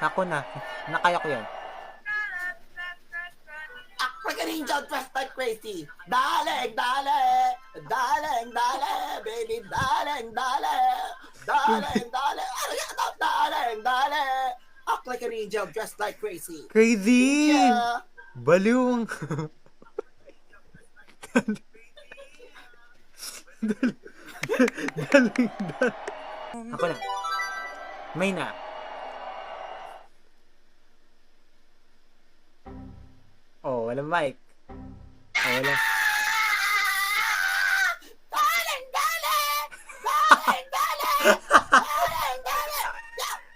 Ako na. Nakaya ko yan. Magaling dyan, dressed like crazy. Darling, darling, darling, darling, baby, darling, darling, darling, darling, darling, darling. Act like an angel, dressed like crazy. Crazy! Yeah. Baliw. Ako na. May na. Oh, walang mic. Oh, wala. Darling, darling, darling, darling, darling, darling,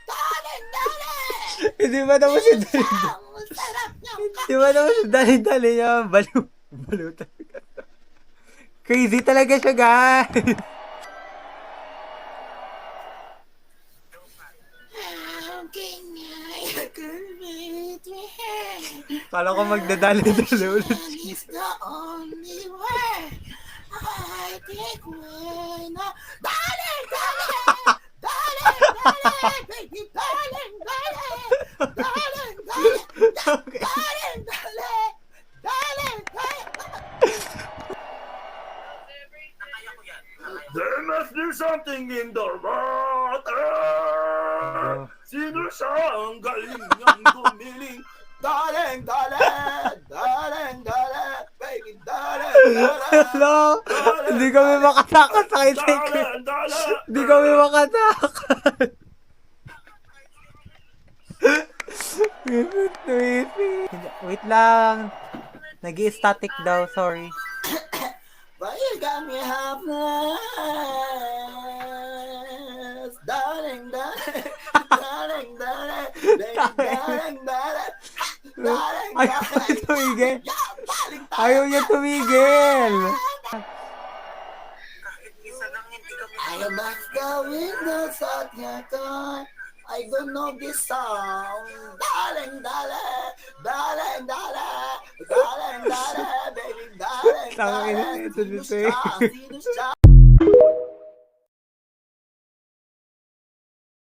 darling, darling. Hindi ba naman si Dali? Ang sarap niyang Hindi ba naman si Dali niya? Baliw. Baliw talaga. Crazy talaga siya, guys. Kala ko magdadali-dali ulit. Is the only way I take when darling, darling, darling, darling, baby, darling, darling, darling, darling, darling, darling, darling, There must be something in the water. Sino siya ang galing niyang gumiling? Darling, darling, darling, darling, baby, darling, darling. Hello? Hindi kami makatakas sa kaitin ko. Hindi kami makatakas. Wait lang. Nag-i-static daw, sorry. But you got me helpless. Darling, darling, darling, darling, baby, darling, darling. Ayaw niya tumigil. Ayaw niya tumigil. I must go in the at your time. I don't know this song. Darling, darling, darling, darling, darling, darling, baby, darling, Tangina, darling. ito dito eh. Sino siya?